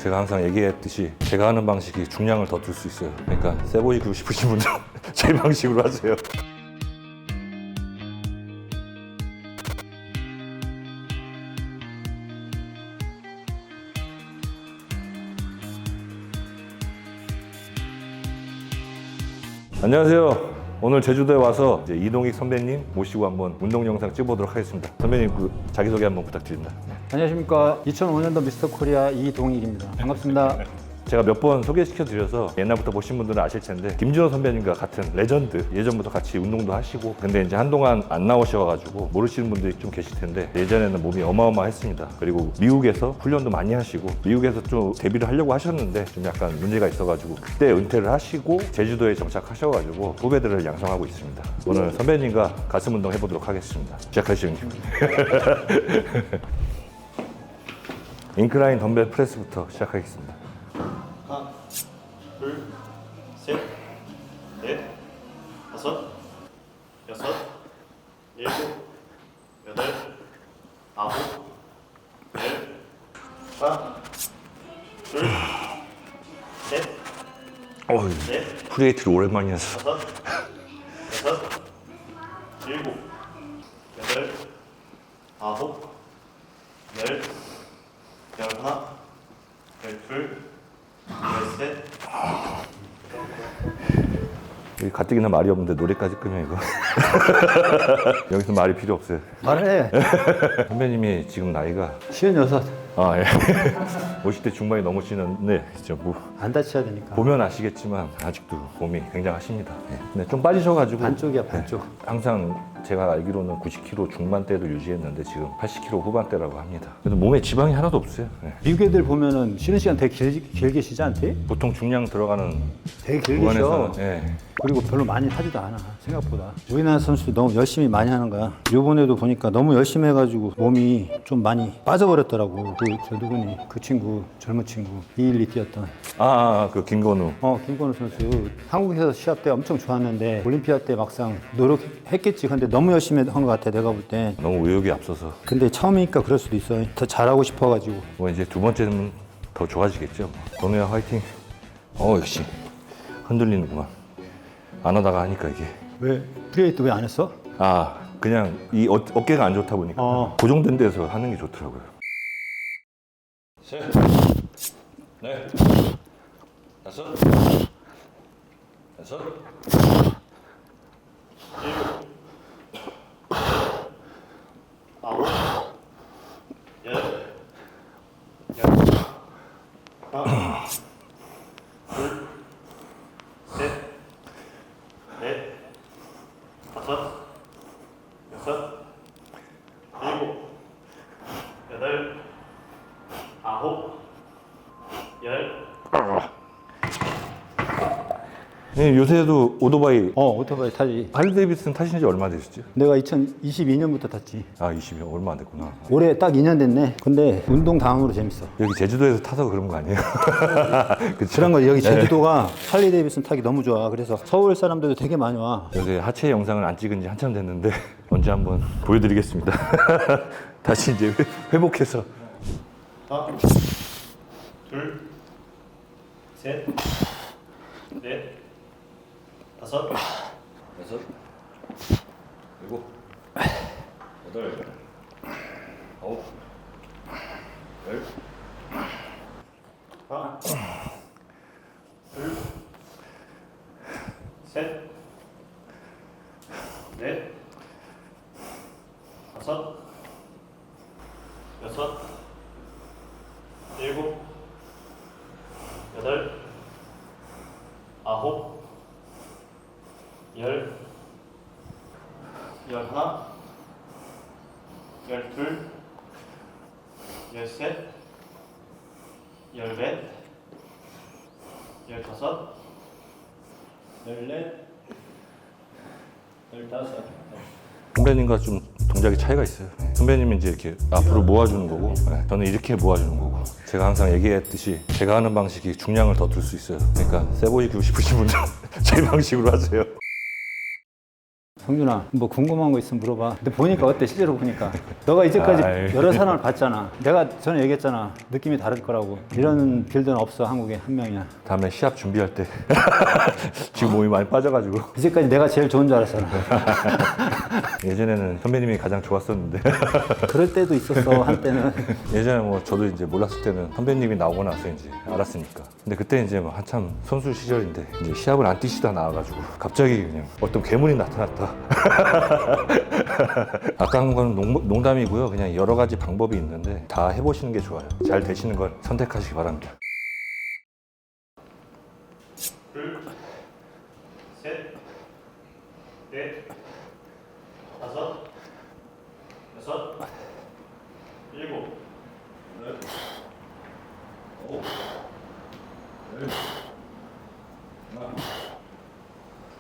제가 항상 얘기했듯이 제가 하는 방식이 중량을 더 들 수 있어요. 그러니까 세 보이고 싶으신 분들 제 방식으로 하세요. 안녕하세요. 오늘 제주도에 와서 이제 이동익 선배님 모시고 한번 운동 영상 찍어보도록 하겠습니다. 선배님 자기소개 한번 부탁드립니다. 안녕하십니까. 2005년도 미스터 코리아 이동익입니다. 반갑습니다. 제가 몇 번 소개시켜 드려서 옛날부터 보신 분들은 아실 텐데 김준호 선배님과 같은 레전드, 예전부터 같이 운동도 하시고, 근데 이제 한동안 안 나오셔가지고 모르시는 분들이 좀 계실 텐데 예전에는 몸이 어마어마했습니다. 그리고 미국에서 훈련도 많이 하시고, 미국에서 좀 데뷔를 하려고 하셨는데 좀 약간 문제가 있어가지고 그때 은퇴를 하시고 제주도에 정착하셔가지고 후배들을 양성하고 있습니다. 오늘 선배님과 가슴 운동 해보도록 하겠습니다. 시작하시면 인클라인 덤벨 프레스부터 시작하겠습니다. 하나, 둘, 셋, 넷, 다섯, 여섯, 일곱, 여덟, 아홉, 열. 하나, 둘, 셋, 어휴, 넷, 프리웨이트를 오랜만에 해서 다섯, 여섯, 일곱, 여덟, 아홉, 열, 열하나, 열둘, 열셋. 여기 가뜩이나 말이 없는데 노래까지 끄면 이거 여기서 말이 필요 없어요. 말해. 선배님이 지금 나이가 56. 예. 50대 중반이 넘으시는데 진짜 뭐 안 다쳐야 되니까. 보면 아시겠지만 아직도 몸이 굉장하십니다. 예. 근데 좀 빠지셔가지고 반쪽이야, 반쪽. 항상 제가 알기로는 90kg 중반대를 유지했는데 지금 80kg 후반대라고 합니다. 그래도 몸에 지방이 하나도 없어요. 예. 미국 애들 보면은 쉬는 시간 되게 길게 쉬지 않대? 보통 중량 들어가는 되게 길게 쉬어. 구간에서는 예. 그리고 별로 많이 하지도 않아, 생각보다. 우리나라 선수들 너무 열심히 많이 하는 거야. 요번에도 보니까 너무 열심히 해가지고 몸이 좀 많이 빠져버렸더라고. 저 누구니? 그 친구, 젊은 친구. 212 뛰었던. 그 김건우. 김건우 선수. 한국에서 시합 때 엄청 좋았는데 올림피아 때 막상 노력했겠지. 근데 너무 열심히 한 것 같아, 내가 볼 땐. 너무 의욕이 앞서서 근데 처음이니까 그럴 수도 있어. 더 잘하고 싶어가지고. 뭐 이제 두 번째는 더 좋아지겠죠. 건우야 화이팅. 역시 흔들리는구만. 안 하다가 하니까 이게 왜? 프리웨이트 왜 안 했어? 그냥 이 어깨가 안 좋다 보니까 고정된 데서 하는 게 좋더라고요. 셋, 넷, 다섯, 여섯, 일곱, 아홉, 열, 하나, 둘, 셋, 넷, 다섯, 여섯, 일곱, 여덟, 아홉, 열. 요새도 오토바이 오토바이 타지. 할리 데이비슨 타신 지 얼마 되셨죠? 내가 2022년부터 탔지. 20년 얼마 안 됐구나. 올해 딱 2년 됐네. 근데 운동 다음으로 재밌어. 여기 제주도에서 타서 그런 거 아니에요? 그쵸? 그런 거 여기 제주도가 할리 데이비슨 타기 너무 좋아. 그래서 서울 사람들도 되게 많이 와. 요새 하체 영상을 안 찍은 지 한참 됐는데 언제 한번 보여드리겠습니다. 다시 이제 회복해서. 하나, 둘, 셋, 넷, 다섯, 여섯, 일곱, 여덟, 아홉, 열. 하나, 둘, 셋, 넷, 다섯, 여섯, 일곱, 여덟, 아홉, 열, 열하나, 열둘, 열셋, 열넷, 열다섯, 열넷, 열다섯. 선배님과 좀 동작의 차이가 있어요. 선배님은 이제 이렇게 앞으로 모아주는 거고, 저는 이렇게 모아주는 거고. 제가 항상 얘기했듯이 제가 하는 방식이 중량을 더 들 수 있어요. 그러니까 세 보이고 싶으신 분들 제 방식으로 하세요. 성준아, 뭐 궁금한 거 있으면 물어봐. 근데 보니까 어때? 실제로 보니까. 너가 이제까지 아이. 여러 사람을 봤잖아. 내가 전에 얘기했잖아. 느낌이 다를 거라고. 이런 빌드는 없어, 한국에 한 명이야. 다음에 시합 준비할 때 지금 몸이 많이 빠져가지고 이제까지 내가 제일 좋은 줄 알았잖아. 예전에는 선배님이 가장 좋았었는데 그럴 때도 있었어, 한때는. 예전에 뭐 저도 이제 몰랐을 때는 선배님이 나오고 나서 이제 알았으니까. 근데 그때 이제 뭐 한참 선수 시절인데 이제 시합을 안 뛰시다 나와가지고 갑자기 그냥 어떤 괴물이 나타났다. 아까 한 건 농담이고요. 그냥 여러 가지 방법이 있는데 다 해보시는 게 좋아요. 잘 되시는 걸 선택하시기 바랍니다. 둘, 셋, 넷, 다섯, 여섯, 일곱, 여덟, 아홉, 열, 하나,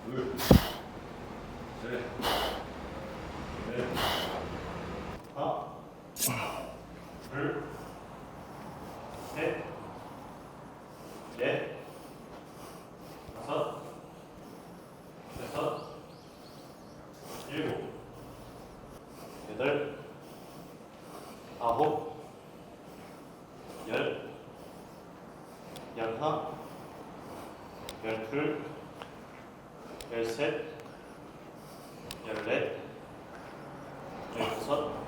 둘, 셋, 넷, 하나, 둘, 셋, 넷, 다섯, 여섯, 일곱, 여덟, 아홉, 열, 열하나, 열둘, 열셋, 열넷, 열다섯.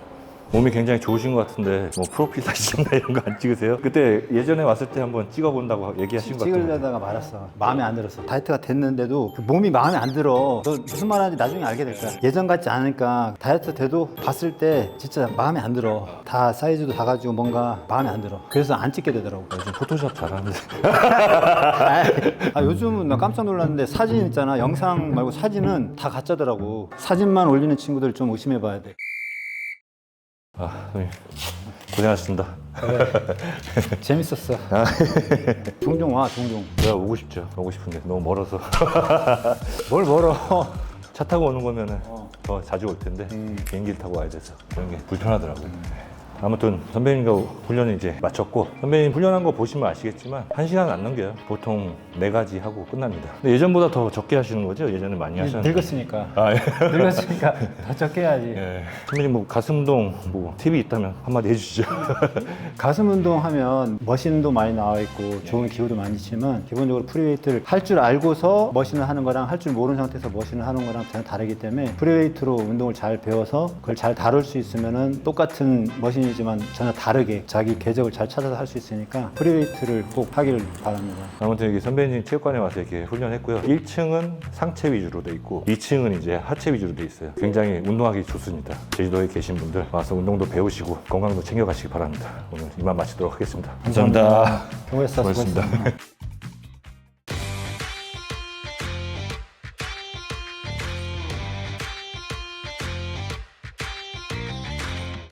몸이 굉장히 좋으신 것 같은데 뭐 프로필 사진이나 이런 거 안 찍으세요? 그때 예전에 왔을 때 한번 찍어본다고 얘기하신 것 같은데 찍으려다가 말았어. 마음에 안 들었어. 다이어트가 됐는데도 그 몸이 마음에 안 들어. 너 무슨 말 하는지 나중에 알게 될 거야. 예전 같지 않으니까 다이어트 돼도 봤을 때 진짜 마음에 안 들어. 다 사이즈도 다 가지고 뭔가 마음에 안 들어. 그래서 안 찍게 되더라고. 요즘 포토샵 잘하는데 아, 요즘은 나 깜짝 놀랐는데 사진 있잖아. 영상 말고 사진은 다 가짜더라고. 사진만 올리는 친구들 좀 의심해 봐야 돼. 아, 선생님 고생하셨습니다. 재밌었어. 종종 와, 종종. 제가 오고 싶죠. 오고 싶은데 너무 멀어서 뭘 멀어. 차 타고 오는 거면은 더 자주 올 텐데 비행기를 타고 와야 돼서 그런 게 불편하더라고요. 아무튼 선배님과 훈련을 이제 마쳤고 선배님 훈련한 거 보시면 아시겠지만 1시간 안 넘겨요. 보통 4가지 하고 끝납니다. 근데 예전보다 더 적게 하시는 거죠? 예전에 많이 하셨는데. 늙었으니까. 아, 예. 늙었으니까 더 적게 해야지. 예. 선배님 뭐 가슴 운동 뭐 팁이 있다면 한마디 해주시죠. 가슴 운동하면 머신도 많이 나와 있고 좋은 기구도 많이 있지만 기본적으로 프리웨이트를 할 줄 알고서 머신을 하는 거랑 할 줄 모르는 상태에서 머신을 하는 거랑 전혀 다르기 때문에 프리웨이트로 운동을 잘 배워서 그걸 잘 다룰 수 있으면은 똑같은 머신이지만 전혀 다르게 자기 궤적을 잘 찾아서 할 수 있으니까 프리웨이트를 꼭 하기를 바랍니다. 아무튼 여기 선배님 체육관에 와서 이렇게 훈련했고요. 1층은 상체 위주로 돼 있고 2층은 이제 하체 위주로 돼 있어요. 굉장히 운동하기 좋습니다. 제주도에 계신 분들 와서 운동도 배우시고 건강도 챙겨가시기 바랍니다. 오늘 이만 마치도록 하겠습니다. 감사합니다. 수고했어. 수고하셨습니다.